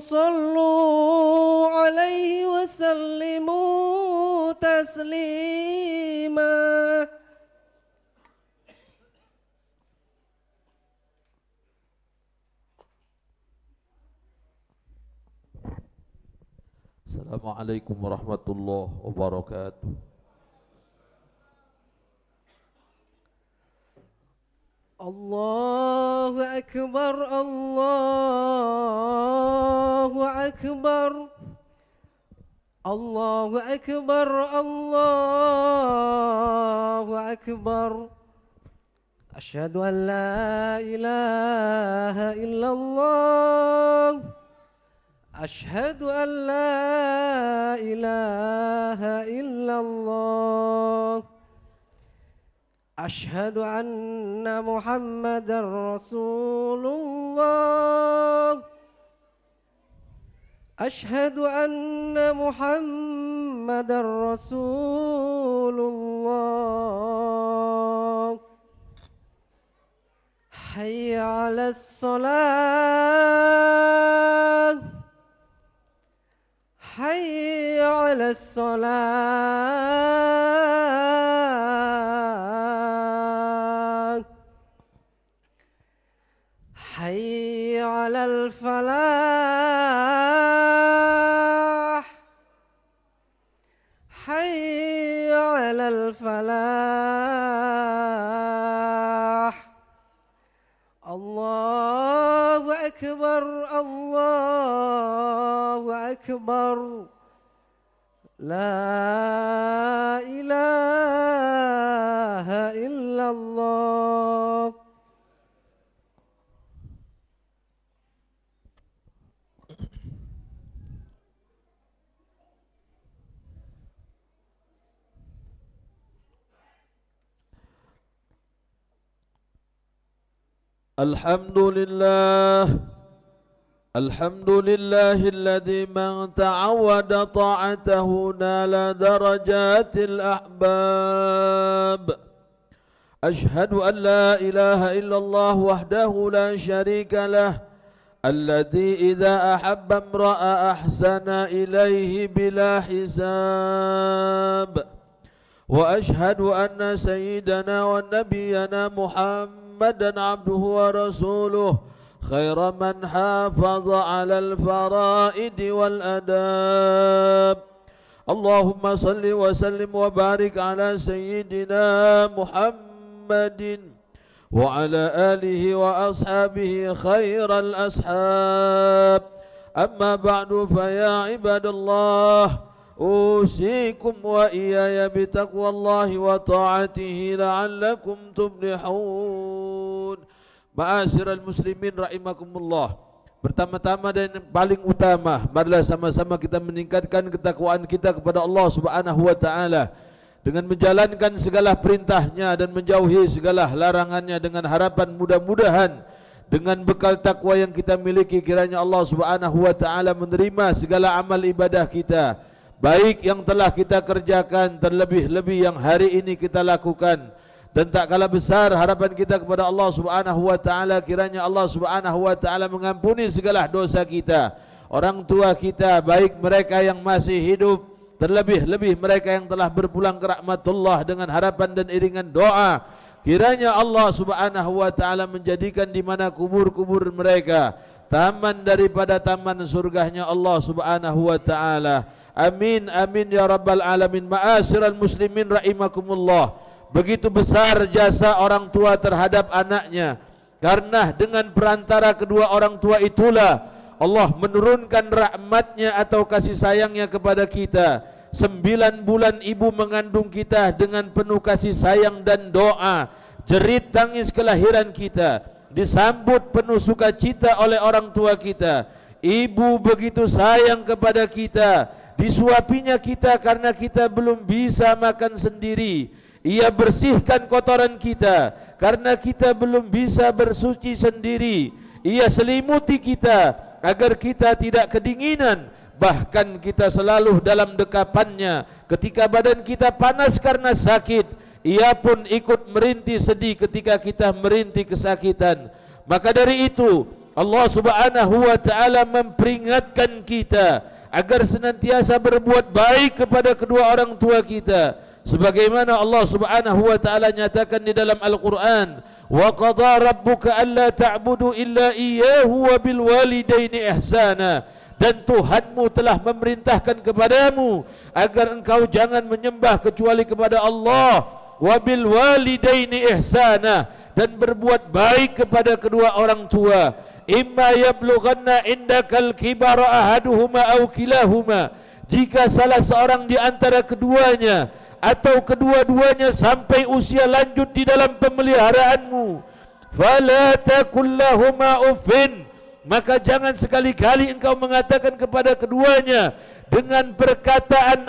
صلوا عليه وسلموا تسليما. Assalamualaikum warahmatullahi wabarakatuh. Allahu Akbar, Allahu Akbar, Allahu Akbar, Allahu Akbar. Asyhadu an la ilaha illallah. أشهد أن لا إله إلا الله. أشهد أن محمدا رسول الله. أشهد أن محمدا رسول الله. حي على الصلاة. حي على الصلاة. حي على الفلاح. حي على الفلاح. الله أكبر، الله أكبر. لا إله إلا الله. الحمد لله، الحمد لله الذي من تعود طاعته نال درجات الأحباب. أشهد أن لا إله إلا الله وحده لا شريك له، الذي إذا أحب امرأ أحسن إليه بلا حساب. وأشهد أن سيدنا ونبينا محمدا عبده ورسوله، خير من حافظ على الفرائض والأداب. اللهم صل وسلم وبارك على سيدنا محمد وعلى آله وأصحابه خير الأصحاب. أما بعد فيا عباد الله، أوصيكم وإياي بتقوى الله وطاعته لعلكم تفلحون. Ma'asyiral muslimin rahimakumullah. Pertama-tama dan yang paling utama, marilah sama-sama kita meningkatkan ketakwaan kita kepada Allah Subhanahu wa taala dengan menjalankan segala perintahnya dan menjauhi segala larangannya, dengan harapan mudah-mudahan dengan bekal takwa yang kita miliki kiranya Allah Subhanahu wa taala menerima segala amal ibadah kita, baik yang telah kita kerjakan, terlebih-lebih yang hari ini kita lakukan. Dan tak kalah besar harapan kita kepada Allah Subhanahu wa taala kiranya Allah Subhanahu wa taala mengampuni segala dosa kita, orang tua kita, baik mereka yang masih hidup, terlebih-lebih mereka yang telah berpulang ke rahmatullah, dengan harapan dan iringan doa kiranya Allah Subhanahu wa taala menjadikan di mana kubur-kubur mereka taman daripada taman surganya Allah Subhanahu wa taala. Amin amin ya rabbal alamin. Ma'asyiral muslimin rahimakumullah. Begitu besar jasa orang tua terhadap anaknya, karena dengan perantara kedua orang tua itulah Allah menurunkan rahmatnya atau kasih sayangnya kepada kita. 9 bulan ibu mengandung kita dengan penuh kasih sayang dan doa. Jerit tangis kelahiran kita disambut penuh sukacita oleh orang tua kita. Ibu begitu sayang kepada kita, disuapinya kita karena kita belum bisa makan sendiri. Ia bersihkan kotoran kita karena kita belum bisa bersuci sendiri. Ia selimuti kita agar kita tidak kedinginan. Bahkan kita selalu dalam dekapannya. Ketika badan kita panas karena sakit, ia pun ikut merintih sedih ketika kita merintih kesakitan. Maka dari itu, Allah Subhanahu wa taala memperingatkan kita agar senantiasa berbuat baik kepada kedua orang tua kita, sebagaimana Allah Subhanahu wa taala nyatakan di dalam Al-Qur'an, wa qada rabbuka alla ta'budu illa iyyahu wa bil walidaini ihsana, dan Tuhanmu telah memerintahkan kepadamu agar engkau jangan menyembah kecuali kepada Allah, wa bil walidaini ihsana, dan berbuat baik kepada kedua orang tua. Imma yablughanna indakal kibara ahaduhuma aw kilahuma, jika salah seorang di antara keduanya atau kedua-duanya sampai usia lanjut di dalam pemeliharaanmu, fala taqul lahumā uffin, maka jangan sekali-kali engkau mengatakan kepada keduanya dengan perkataan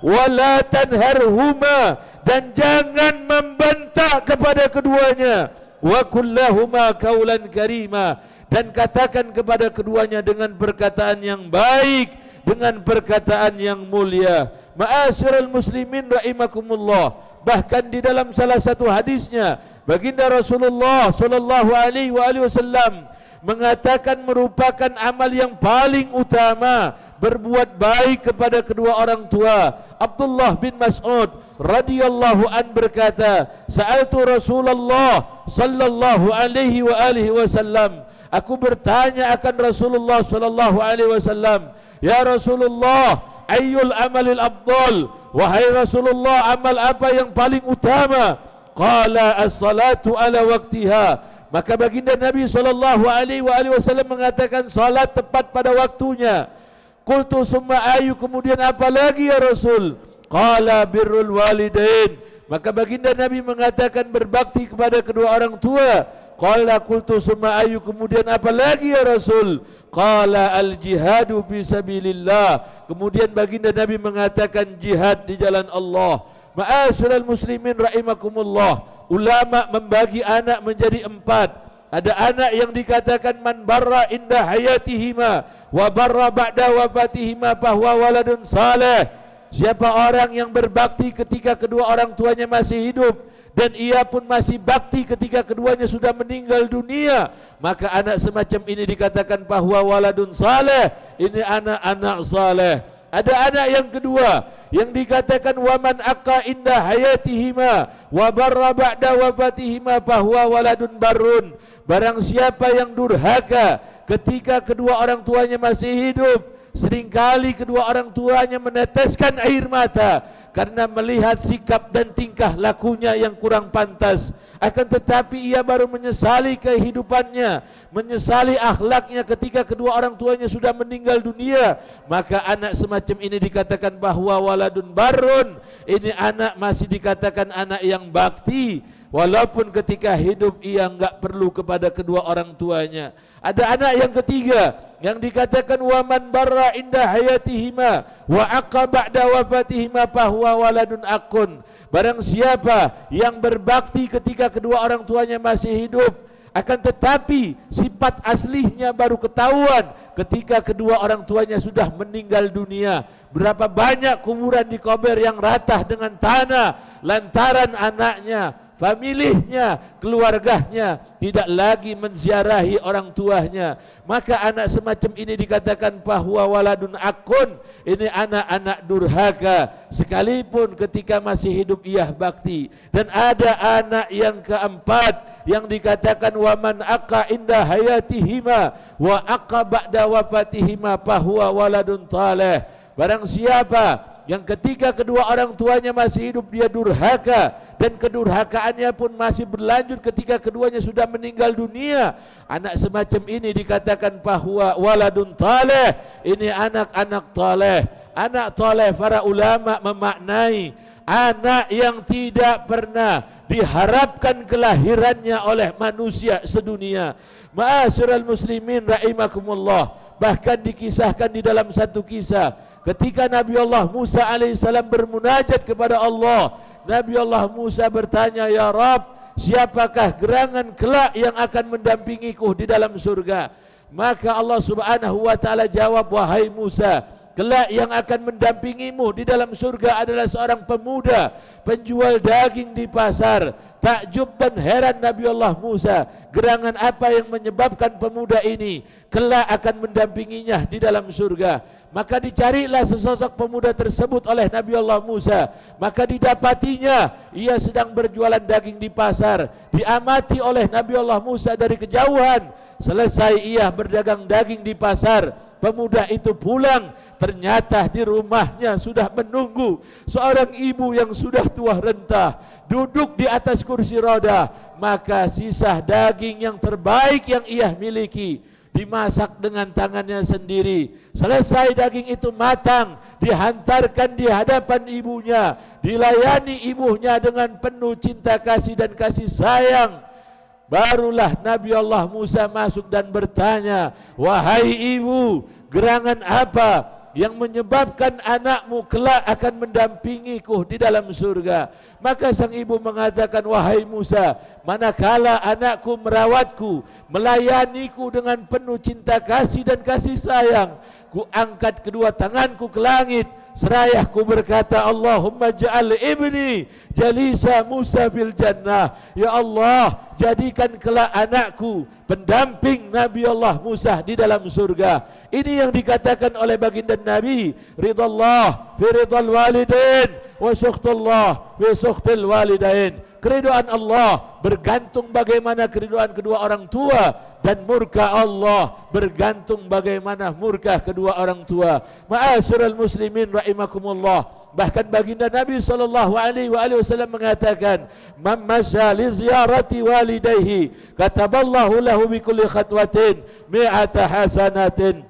wala tanharhuma, dan jangan membantah kepada keduanya, wa qul lahumā qawlan karīmā, dan katakan kepada keduanya dengan perkataan yang baik, dengan perkataan yang mulia. Ma'asyiral muslimin rahimakumullah, bahkan di dalam salah satu hadisnya baginda Rasulullah sallallahu alaihi wasallam mengatakan merupakan amal yang paling utama berbuat baik kepada kedua orang tua. Abdullah bin Mas'ud radhiyallahu an berkata, sa'altu Rasulullah sallallahu alaihi wasallam, aku bertanya akan Rasulullah sallallahu alaihi wasallam, ya Rasulullah, ayyul amalil afdal, wahai Rasulullah, amal apa yang paling utama? Qala as-salatu ala waqtiha, maka baginda Nabi sallallahu alaihi wasallam mengatakan salat tepat pada waktunya. Qultu summa ayu, kemudian apa lagi ya Rasul? Qala birrul walidain, maka baginda Nabi mengatakan berbakti kepada kedua orang tua. Qala qultu summa ayu, kemudian apa lagi ya Rasul? Qala al jihadu fi sabilillah, kemudian baginda Nabi mengatakan jihad di jalan Allah. Ma'asyiral muslimin rahimakumullah, ulama membagi anak menjadi 4. Ada anak yang dikatakan man barra inda hayatihima wa barra ba'da wafatihima fahuwa waladun saleh. Siapa orang yang berbakti ketika kedua orang tuanya masih hidup dan ia pun masih bakti ketika keduanya sudah meninggal dunia, maka anak semacam ini dikatakan fahuwa waladun saleh, ini anak-anak saleh. Ada anak yang kedua yang dikatakan waman aqa inda hayatihima wa barra ba'da wafatihima fahuwa waladun barrun. Barang siapa yang durhaka ketika kedua orang tuanya masih hidup, seringkali kedua orang tuanya meneteskan air mata karena melihat sikap dan tingkah lakunya yang kurang pantas, akan tetapi ia baru menyesali kehidupannya, menyesali akhlaknya ketika kedua orang tuanya sudah meninggal dunia, maka anak semacam ini dikatakan bahwa waladun barun, ini anak masih dikatakan anak yang bakti, walaupun ketika hidup ia enggak perlu kepada kedua orang tuanya. Ada anak yang ketiga yang dikatakan waman barra inda hayatihima wa aqa ba'da wafatihima fahuwa waladun akun. Barang siapa yang berbakti ketika kedua orang tuanya masih hidup, akan tetapi sifat aslinya baru ketahuan ketika kedua orang tuanya sudah meninggal dunia. Berapa banyak kuburan di Kober yang ratah dengan tanah lantaran anaknya, familihnya, keluarganya tidak lagi menziarahi orang tuanya. Maka anak semacam ini dikatakan bahwa waladun akun, ini anak-anak durhaka sekalipun ketika masih hidup ia bakti. Dan ada anak yang keempat yang dikatakan waman aqa inda hayatihima wa aqa ba'da wafatihima fahuwa waladun taleh. Barang siapa yang ketika kedua orang tuanya masih hidup dia durhaka, dan kedurhakaannya pun masih berlanjut ketika keduanya sudah meninggal dunia, anak semacam ini dikatakan bahwa waladun taleh, ini anak-anak taleh. Anak taleh para ulama memaknai anak yang tidak pernah diharapkan kelahirannya oleh manusia sedunia. Ma'asyiral muslimin rahimakumullah, bahkan dikisahkan di dalam satu kisah ketika Nabi Allah Musa alaihissalam bermunajat kepada Allah, Nabi Allah Musa bertanya, ya Rabb, siapakah gerangan kelak yang akan mendampingiku di dalam surga? Maka Allah subhanahu wa ta'ala jawab, wahai Musa, kelak yang akan mendampingimu di dalam surga adalah seorang pemuda penjual daging di pasar. takjub dan heran Nabi Allah Musa, gerangan apa yang menyebabkan pemuda ini kelak akan mendampinginya di dalam surga. Maka dicarilah sesosok pemuda tersebut oleh Nabi Allah Musa. Maka didapatinya ia sedang berjualan daging di pasar. Diamati oleh Nabi Allah Musa dari kejauhan. Selesai ia berdagang daging di pasar, pemuda itu pulang. Ternyata di rumahnya sudah menunggu seorang ibu yang sudah tua renta, duduk di atas kursi roda. Maka sisa daging yang terbaik yang ia miliki dimasak dengan tangannya sendiri. Selesai daging itu matang, dihantarkan di hadapan ibunya, dilayani ibunya dengan penuh cinta kasih dan kasih sayang. Barulah Nabi Allah Musa masuk dan bertanya, "Wahai ibu, gerangan apa yang menyebabkan anakmu kelak akan mendampingiku di dalam surga?" Maka sang ibu mengatakan, "Wahai Musa, manakala anakku merawatku, melayaniku dengan penuh cinta kasih dan kasih sayang, ku angkat kedua tanganku ke langit, seraya ku berkata, Allahumma ja'al ibni jalisa Musa bil jannah. Ya Allah, jadikan kelak anakku pendamping Nabi Allah Musa di dalam surga." Ini yang dikatakan oleh baginda Nabi, ridallah fi ridal walidain wa sukhtullah fi sukhtil walidain. Keriduan Allah bergantung bagaimana keriduan kedua orang tua, dan murka Allah bergantung bagaimana murka kedua orang tua. Ma'asyiral muslimin rahimakumullah. Bahkan baginda Nabi SAW mengatakan, "Man masya li ziyarati walidayhi kataballahu lahu bi kulli khatwatin mi'ata hasanatin."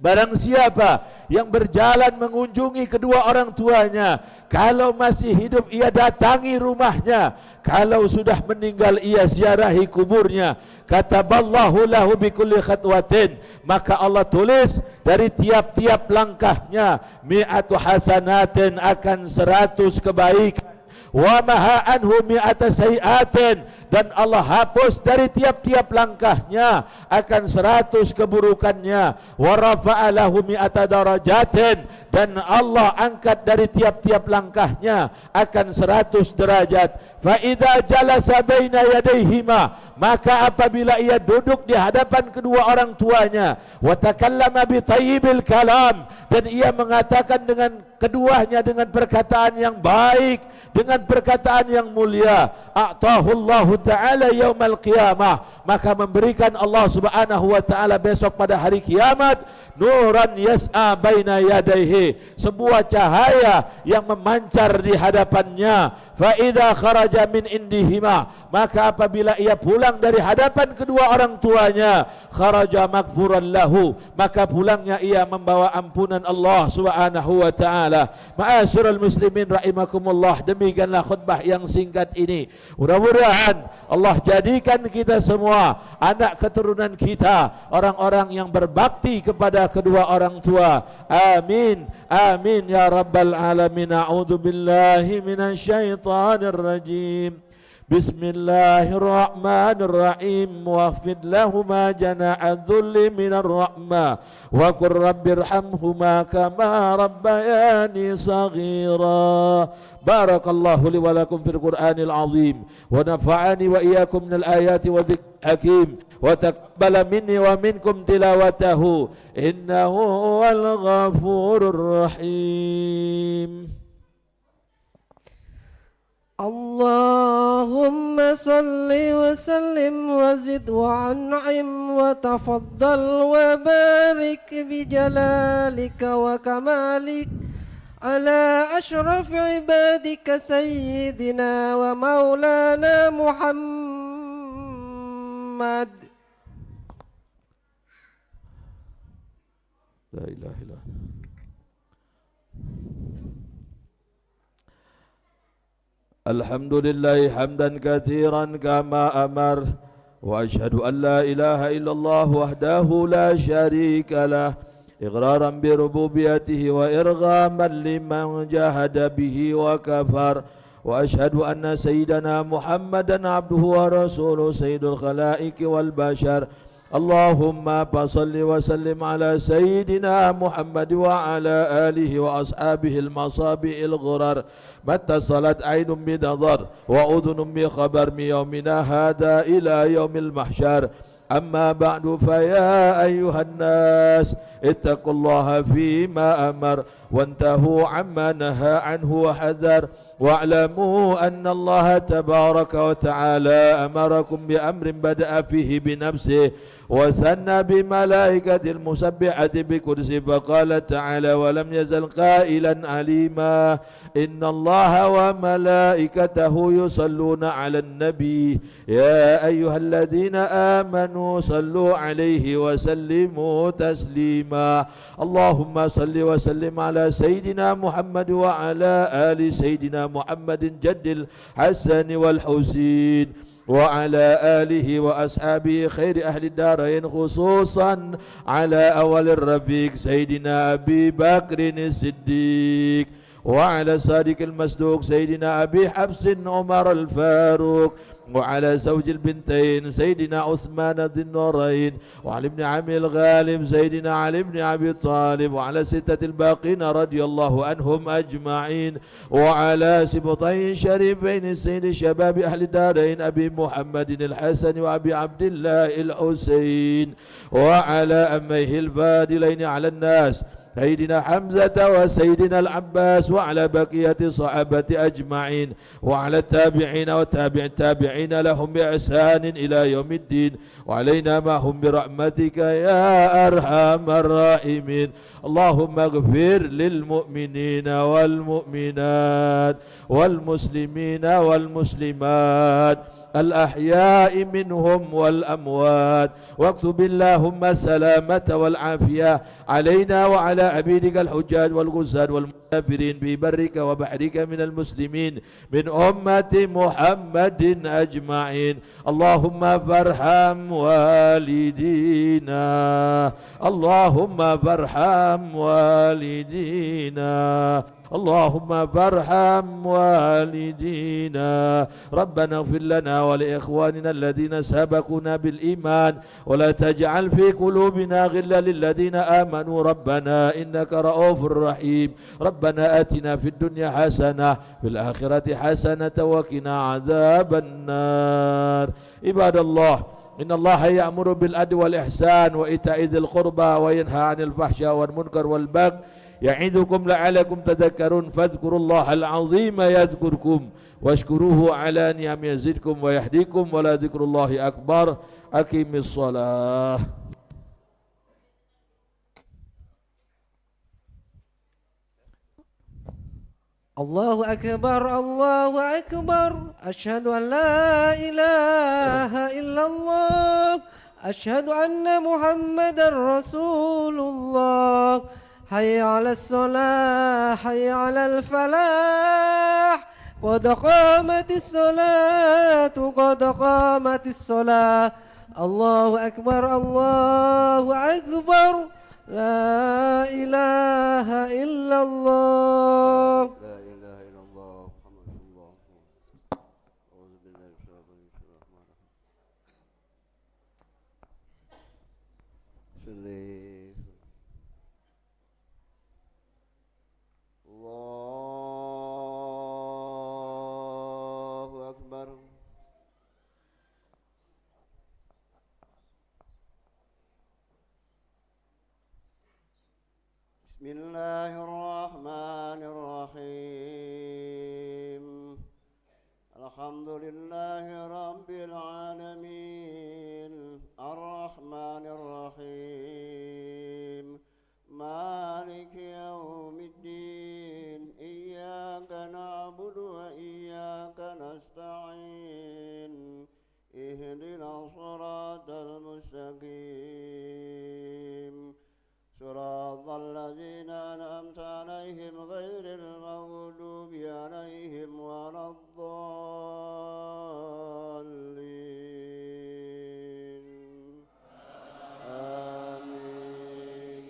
Barang siapa yang berjalan mengunjungi kedua orang tuanya, kalau masih hidup ia datangi rumahnya, kalau sudah meninggal ia ziarahi kuburnya, kataballahu lahu bi kulli khatwatin, maka Allah tulis dari tiap-tiap langkahnya mi'atu hasanatin, akan 100 kebaikan, wa maha anhu mi'ata sayiatin, dan Allah hapus dari tiap-tiap langkahnya akan 100 keburukannya, wa rafa'a lahu mi'ata darajatin, dan Allah angkat dari tiap-tiap langkahnya akan 100 derajat. Fa idza jalasa baina yadayhima, maka apabila ia duduk di hadapan kedua orang tuanya, wa takallama bi thayyibil kalam, dan ia mengatakan dengan keduanya dengan perkataan yang baik, dengan perkataan yang mulia, a'tahullahu ta'ala yaumal qiyamah, maka memberikan Allah subhanahu wa ta'ala besok pada hari kiamat nuran yas'a baina yadayhi, sebuah cahaya yang memancar di hadapannya. Fa idza kharaja min indihima, maka apabila ia pulang dari hadapan kedua orang tuanya, kharaja maghfuran lahu, maka pulangnya ia membawa ampunan Allah subhanahu wa ta'ala. Ma'asyiral muslimin rahimakumullah, demikianlah khutbah yang singkat ini. Mudah-mudahan Allah jadikan kita semua, anak keturunan kita, orang-orang yang berbakti kepada kedua orang tua. Amin, amin ya rabbal alamin. A'udzu billahi minasyaitonir rajim. Bismillahirrahmanirrahim. Waghfir lahuma janaha dzulli minar rahmah wa qur rabbirhamhuma kama rabbayani shaghira. Barakallahu li wa lakum fil Qur'anil azim wa nafa'ani wa iyyakum minal ayati wa dzikril hakim wa taqabbala minni wa minkum tilawatahu innahu huwal ghafurur rahim. Allahumma salli wa sallim wa zid wa an'im wa tafaddal wa barik bi jalalika wa kamalik ala ashraf ibadika sayyidina wa maulana Muhammad. La ilaha illallah. Alhamdulillahi hamdan katsiran kama amar, wa ashhadu an la ilaha illallah wahdahu la syarika lah, iqraran bi rububiyyatihi wa irghaman liman jahada bihi wa kafar, wa ashhadu anna sayyidana Muhammadan abduhu wa rasuluhu sayyidul khalaiqi wal bashar, اللهم فصل وسلم على سيدنا محمد وعلى آله وأصحابه المصابيح الغرر ما اتصلت عين بنظر وأذن بخبر من يومنا هذا إلى يوم المحشر. أما بعد فيا أيها الناس اتقوا الله فيما أمر وانتهوا عما نهى عنه وحذر واعلموا أن الله تبارك وتعالى أمركم بأمر بدأ فيه بنفسه وثنى بملائكة المسبحة بكرسي فقال تعالى ولم يزل قائلا عليما إن الله وملائكته يصلون على النبي يا أيها الذين آمنوا صلوا عليه وسلموا تسليما. اللهم صل وسلم على سيدنا محمد وعلى آل سيدنا محمد جد الحسن والحسين وعلى آله وأصحابه خير أهل الدارين خصوصا على أول الرفيق سيدنا أبي بكر الصديق وعلى الصادق المصدوق سيدنا أبي حفص عمر الفاروق وعلى زوج البنتين سيدنا عثمان ذي النورين وعلى ابن عمي الغالب سيدنا علي بن أبي طالب وعلى ستة الباقين رضي الله عنهم أجمعين وعلى سبطين شريفين سيد شباب أهل الدارين أبي محمد الحسن وأبي عبد الله الحسين وعلى أميه الفاضلين على الناس سيدنا حمزة وسيدنا العباس وعلى بقية صحابة أجمعين وعلى التابعين وتابع التابعين لهم بإحسان إلى يوم الدين وعلينا معهم برحمتك يا أرحم الراحمين. اللهم اغفر للمؤمنين والمؤمنات والمسلمين والمسلمات الأحياء منهم والأموات واكتب اللهم السلامة والعافية علينا وعلى عبيدك الحجاج والغزاة والمسافرين ببرك وبحرك من المسلمين من أمة محمد أجمعين. اللهم فارحم والدينا اللهم فارحم والدينا اللهم فارحم والدينا. ربنا اغفر لنا ولإخواننا الذين سبقونا بالإيمان ولا تجعل في قلوبنا غلا للذين آمنوا ربنا إنك رؤوف رحيم. ربنا آتنا في الدنيا حسنة في الآخرة حسنة وقنا عذاب النار. عباد الله إن الله يأمر بالعدل والإحسان وإيتاء ذي القربى وينهى عن الفحشاء والمنكر والبغي يعظكم لعلكم تذكرون فاذكروا الله العظيم يذكركم واشكروه على نعمه يزدكم ويهديكم ولذكر الله أكبر. أقم الصلاة. الله أكبر الله أكبر أشهد أن لا إله إلا الله أشهد أن محمد رسول الله. حي على الصلاة حي على الفلاح قد قامت الصلاة قد قامت الصلاة. الله أكبر الله أكبر لا إله إلا الله. لا إله إلا الله محمد رسول الله. أعوذ بالله من الشيطان الرجيم. بسم الله الله أكبر. بسم الله الرحمن الرحيم. الحمد لله رب العالمين الرحمن الرحيم مالك يوم الدين إياك نعبد وإياك نستعين اهدنا الصراط المستقيم صراط الذين أنعمت عليهم غير المغضوب عليهم ولا الضالين آمين.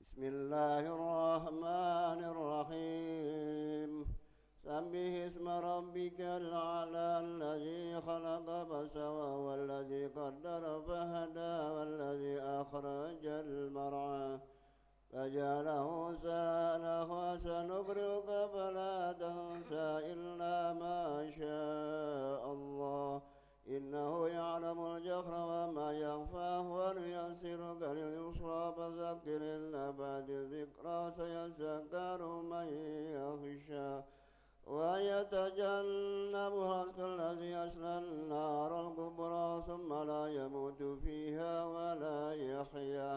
بسم الله الرحمن الرحيم. سبح اسم ربك الأعلى الذي خلق فسوى المرعى فجعله سأله سنقرئك فلا تنسى إلا ما شاء الله إنه يعلم الجهر وما يخفى ونيسرك لليسرى فذكر إن نفعت الذكرى سيذكر من يخشى ويتجنبها الذي يصلى النار الكبرى ثم لا يموت فيها ولا يحيا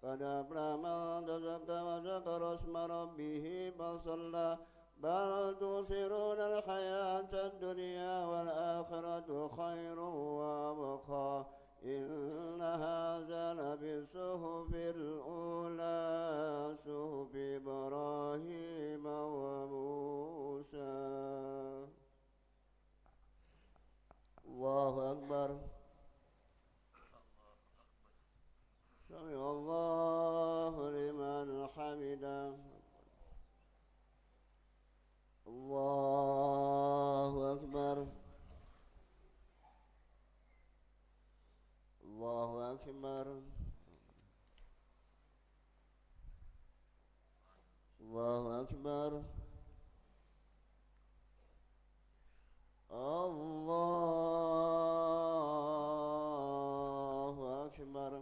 قد أفلح من تزكى وذكر اسم ربه فصلى بل تؤثرون الحياة الدنيا والآخرة خير وأبقى إن هذا لفي الصحف الأولى صحف إبراهيم وموسى. الله أكبر. سمع الله لمن حمده. الله أكبر. الله أكبر. الله أكبر. الله أكبر.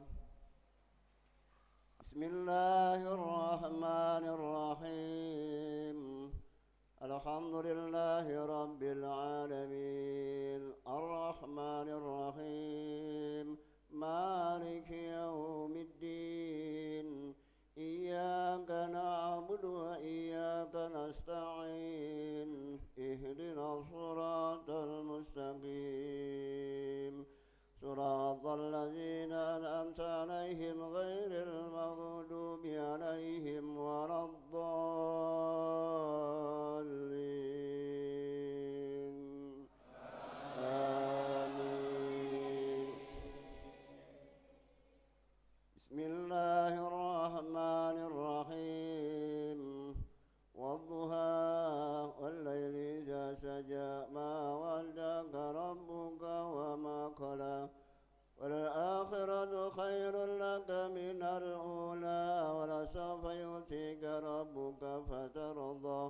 بسم الله الرحمن الرحيم. الحمد لله رب العالمين الرحمن الرحيم مالك يوم الدين إياك نعبد وإياك نستعين اهدنا الصراط المستقيم صراط الذين أنعمت عليهم غير المغضوب عليهم ولا الضالين آمين. بسم الله الرحمن الرحيم والضحى والليل إذا سجى ما ودعك ربك وما قلى وللآخرة خير لك من الأولى ولسوف يؤتيك ربك فترضى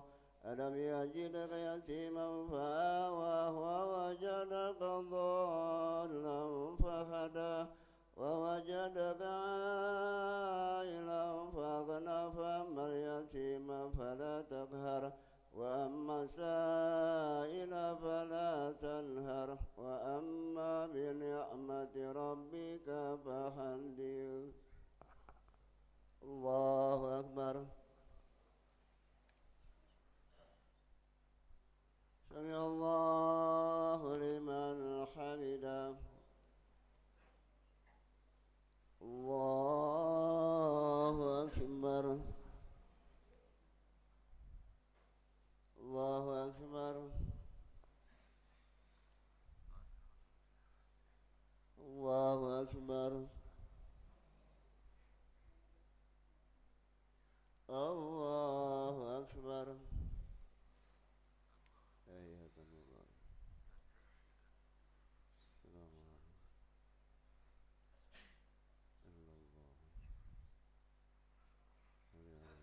ألم يجدك يتيما فآوى ووجدك ضالا فهدى ووجدك عائلا فأغنى فأما اليتيم فلا تقهر وأما السائل فلا تنهر وأما بنعمة ربك فحدث. الله أكبر. سمع الله لمن حمده. الله أكبر. الله أكبر. الله أكبر. الله أكبر. أيها الله. السلام عليكم. إلا الله.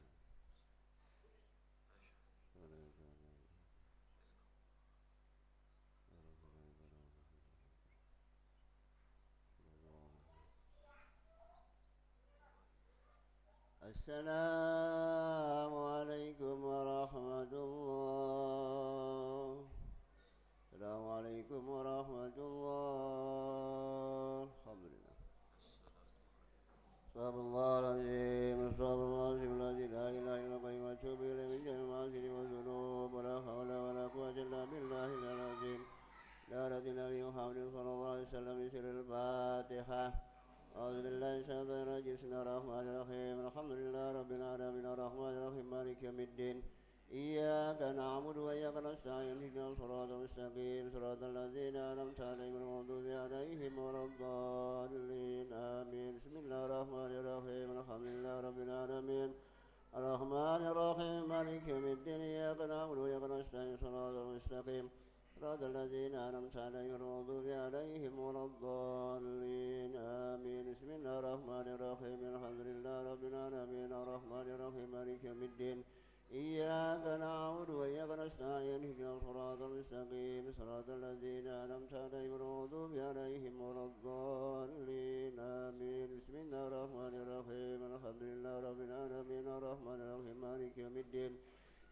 السلام عليكم ورحمة الله. السلام عليكم ورحمة الله. الحمد لله. صلى الله العظيم صلى الله العظيم الذي لا إله إلا هو وأتوب إليه من جميع المعاصي والذنوب ولا حول ولا قوة إلا بالله العظيم. لا رد النبي محمد صلى الله عليه وسلم بسر الفاتحة. أعوذ بالله من الشيطان الرجيم. بسم الله الرحمن الرحيم. الحمد لله رب العالمين الرحمن الرحيم مالك يوم الدين إياك نعبد وإياك نستعين اهدنا الصراط المستقيم صراط الذين أنعمت عليهم غير المغضوب عليهم ولا الضالين آمين. بسم الله الرحمن الرحيم. الحمد لله رب العالمين الرحمن الرحيم مالك يوم الدين إياك نعبد وإياك نستعين صراط المستقيم صراط الذين أنعمت عليهم غير المغضوب عليهم ولا الضالين آمين بسم الله الرحمن الرحيم الحمد لله رب العالمين الرحمن الرحيم مالك يوم الدين إياك نعبد وإياك نستعين اهدنا الصراط المستقيم صراط الذين أنعمت عليهم غير المغضوب عليهم ولا الضالين آمين بسم الله الرحمن الرحيم الحمد لله رب العالمين الرحمن الرحيم مالك يوم الدين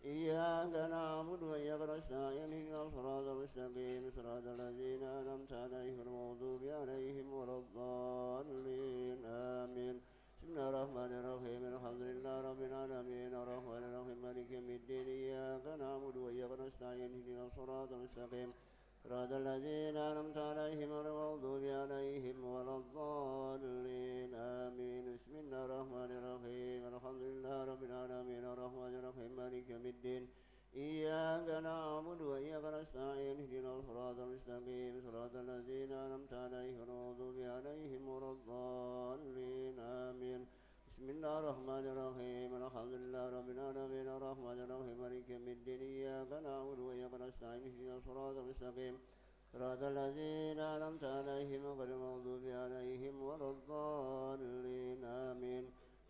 إياك نعبد وإياك نستعين اهدنا الصراط المستقيم صراط الذين أنعمت عليهم غير المغضوب عليهم ولا الضالين آمين بسم الله الرحمن الرحيم الحمد لله رب العالمين الرحمن الرحيم مالك يوم الدين إياك نعبد وإياك نستعين اهدنا الصراط المستقيم صراط الذين أنعمت عليهم غير المغضوب عليهم ولا الضالين آمين بسم الله الرحمن الرحيم الحمد لله رب العالمين الرحمن الرحيم مالك يوم الدين إياك نعبد وإياك نستعين اهدنا الصراط المستقيم صراط الذين أنعمت عليهم غير المغضوب عليهم ولا الضالين آمين بسم الله الرحمن الرحيم الحمد لله رب العالمين الرحمن الرحيم مالك يوم الدين إياك نعبد وإياك نستعين اهدنا الصراط المستقيم صراط الذين أنعمت عليهم غير المغضوب عليهم ولا الضالين آمين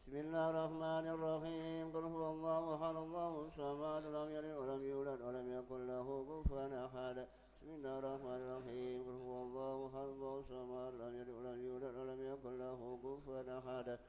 بسم الله الرحمن الرحيم قل هو الله أحد الله الصمد لم يلد ولم يولد ولم يكن له كفوا أحد بسم الله الرحمن الرحيم قل هو الله أحد الله الصمد لم يلد ولم يولد ولم يكن له كفوا أحد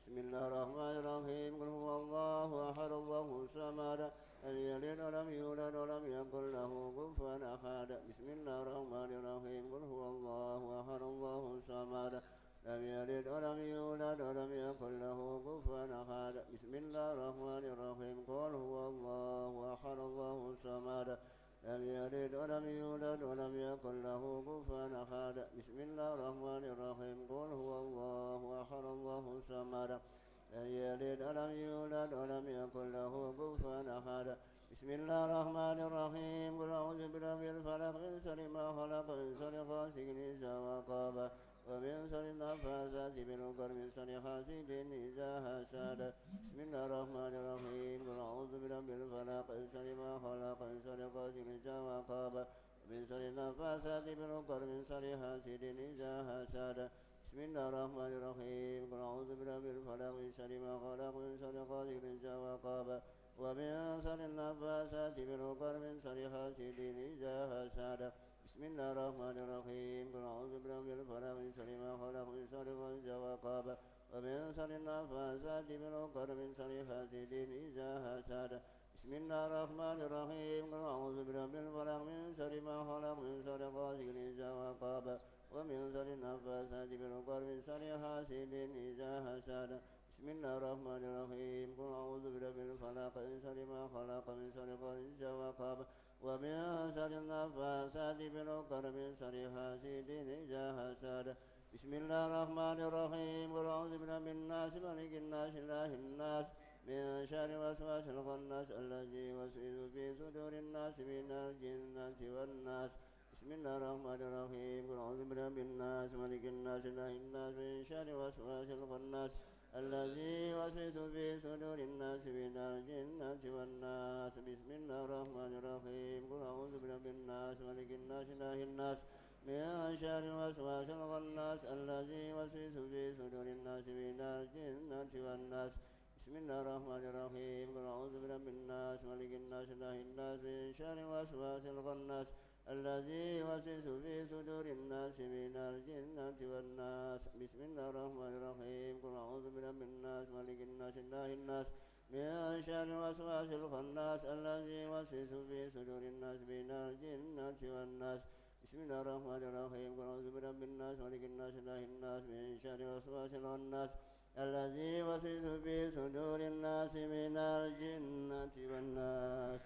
بسم الله الرحمن الرحيم قل هو الله أحد الله الصمد لم يلد ولم يولد ولم يكن له كفوا أحد بسم الله الرحمن الرحيم قل هو الله أحد الله الصمد لم يلد ولم يولد ولم يكن له كفوا أحد بسم الله الرحمن الرحيم قل هو الله أحد الله الصمد لم يلد ولم يولد ولم يكن له كفوا أحد بسم الله الرحمن الرحيم قل هو الله أحد الله الصمد لم يلد ولم يولد ولم يكن له كفوا أحد بسم الله الرحمن الرحيم قل أعوذ برب الفلق من شر ما خلق من شر غاسق إذا وقب ومن شر النفاثات بالعقد من شر حاسد إذا حسد بسم الله الرحمن الرحيم قل أعوذ برب الفلق من شر ما خلق من شر غاسق إذا وقب ومن شر النفاثات بالعقد من شر حاسد إذا حسد بسم الله الرحمن الرحيم قل أعوذ برب الفلق من شر ما خلق من شر غاسق إذا وقب ومن شر النفاثات بالعقد من شر حاسد إذا حسد بسم الله الرحمن الرحيم قل أعوذ برب الفلق من شر ما خلق من شر غاسق إذا وقب ومن شر النفاثات بالعقد من شر حاسد إذا حسد بسم الله الرحمن الرحيم قل أعوذ برب الفلق من شر ما خلق من شر غاسق إذا وقب ومن شر النفاثات بالعقد من شر حاسد إذا حسد بسم الله الرحمن الرحيم قل أعوذ برب الفلق من شر ما خلق من شر غاسق إذا وقب ومن شر النفاثات بالعقد من شر حاسد إذا حسد بسم الله الرحمن الرحيم قل أعوذ برب الناس ملك الناس إله الناس من شر وسواس الخناس الذي يوسوس في صدور الناس من الجنة والناس بسم الله الرحمن الرحيم قل أعوذ برب الناس ملك الناس إله الناس من شر وسواس الخناس الذي يوسوس في صدور الناس من الجنة والناس بسم الله الرحمن الرحيم قل أعوذ برب الناس ملك الناس إله الناس من شر الوسواس الخناس الذي يوسوس في صدور الناس من الجنة والناس بسم الله الرحمن الرحيم قل أعوذ برب الناس ملك الناس إله الناس من شر الوسواس الخناس الذي يوسوس في صدور الناس من الجنة والناس بسم الله الرحمن الرحيم قل أعوذ برب الناس ملك الناس إله الناس من شر الوسواس الخناس الذي يوسوس في صدور الناس من الجنة والناس بسم الله الرحمن الرحيم قل أعوذ برب الناس ملك الناس إله الناس من شر الوسواس الخناس الذي يوسوس في صدور الناس من الجنة والناس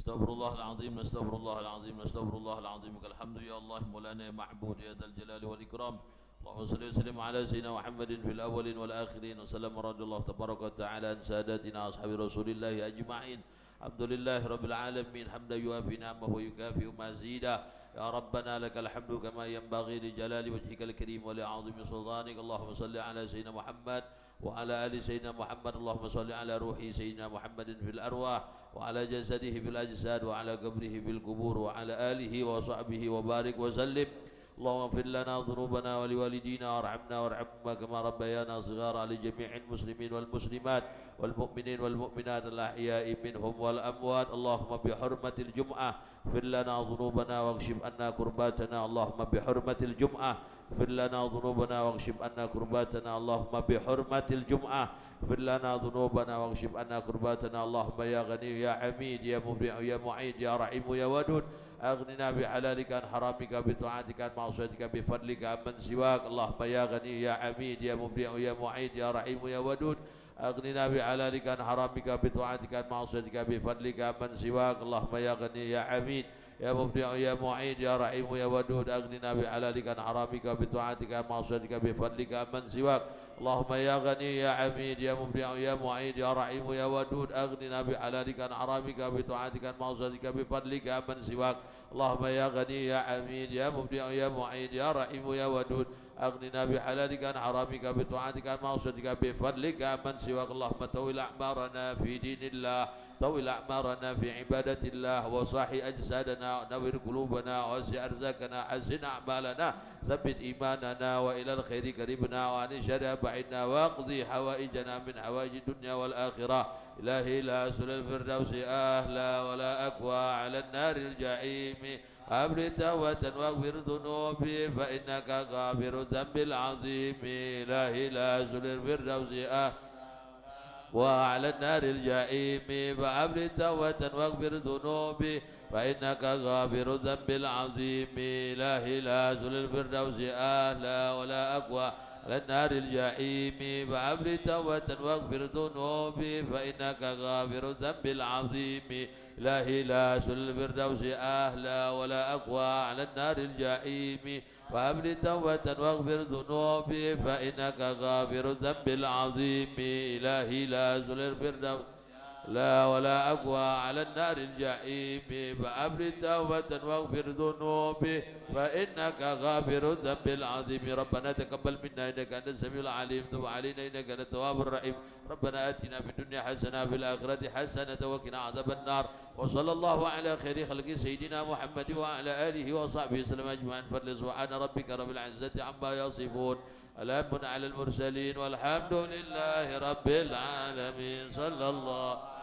استغفر الله العظيم نستغفر الله العظيم نستغفر الله العظيم الحمد يا الله مولانا يا معبود يا ذا الجلال والإكرام اللهم صل وسلم على سيدنا محمد في الأولين والآخرين وسلم رضي الله تبارك وتعالى عن ساداتنا أصحاب رسول الله أجمعين الحمد لله رب العالمين حمدا يوافي نعمه ويكافئ مزيدا يا ربنا لك الحمد كما ينبغي لجلال وجهك الكريم ولعظيم سلطانك اللهم صل على سيدنا محمد وعلى آل سيدنا محمد اللهم صل على روح سيدنا محمد في الأرواح وعلى جسده في الأجساد وعلى قبره في القبور وعلى آله وصحبه وبارك وسلم. اللهم اغفر لنا ذنوبنا ولوالدينا وارحمنا وارحمهما كما ربيانا صغارا لجميع المسلمين والمسلمات والمؤمنين والمؤمنات الأحياء منهم والأموات. اللهم بحرمة الجمعة اغفر لنا ذنوبنا واكشف عنا كرباتنا. اللهم بحرمة الجمعة اغفر لنا ذنوبنا واكشف عنا كرباتنا. اللهم بحرمة الجمعة اغفر لنا ذنوبنا واكشف عنا كرباتنا. اللهم يا غني يا حميد يا مبدع يا معيد يا رحيم يا ودود أغننا بحلالك عن حرامك بطاعتك عن معصيتك بفضلك عن من سواك. اللهم يا غني يا حميد يا مبدع يا معيد يا رحيم يا ودود أغننا بحلالك عن حرامك بطاعتك عن معصيتك بفضلك عن من سواك. اللهم يا غني يا حميد يا مبدع يا معيد يا رحيم يا ودود أغننا بحلالك عن حرامك بطاعتك عن معصيتك بفضلك عن من سواك. اللهم يا غني يا حميد يا مبدع يا معيد يا رحيم يا ودود أغننا بحلالك عن حرامك بطاعتك عن معصيتك بفضلك عن من سواك. اللهم يا غني يا حميد يا مبدع يا معيد يا رحيم يا ودود أغننا بحلالك عن حرامك بطاعتك عن معصيتك بفضلك عن من سواك. اللهم طول أعمارنا في دين الله طول أعمارنا في عبادة الله وصاحي أجسادنا نور قلوبنا واسع أرزاقنا حسن أعمالنا ثبت إيماننا وإلى الخير قربنا وعن الشر بعدنا واقضي حوائجنا من حوائج الدنيا والآخرة. إلهي لا أسل الفردوس أهلا ولا أكوى على النار الجحيم أبر توبة واغفر ذنوبي فإنك غافر الذنب العظيم. إلهي لا أسل الفردوس أهلا وعلى النار الجحيم فأبر توبة واغفر ذنوبي فإنك غافر الذنب العظيم. إلهي لا أسل الفردوس أهلا ولا أقوى على النار الجحيم فأبر توبة واغفر ذنوبي فإنك غافر الذنب العظيم. إلهي لا أسل الفردوس أهلا ولا أقوى على النار الجحيم فأبر توبة واغفر ذنوبي فإنك غافر الذنب العظيم. إلهي لا أسل الفردوس لا ولا أقوى على النار الجحيم فأبر توبة واغفر ذنوبي فإنك غافر الذنب العظيم. ربنا تقبل منا إنك أنت السميع العليم تب علينا إنك أنت التواب الرحيم. ربنا آتنا في الدنيا حسنة في الآخرة حسنة وقنا عذاب النار. وصلى الله على خير خلق سيدنا محمد وعلى آله وصحبه وسلم أجمعين. فضل سبحان ربك رب العزة عما يصفون سلام على المرسلين والحمد لله رب العالمين. صلى الله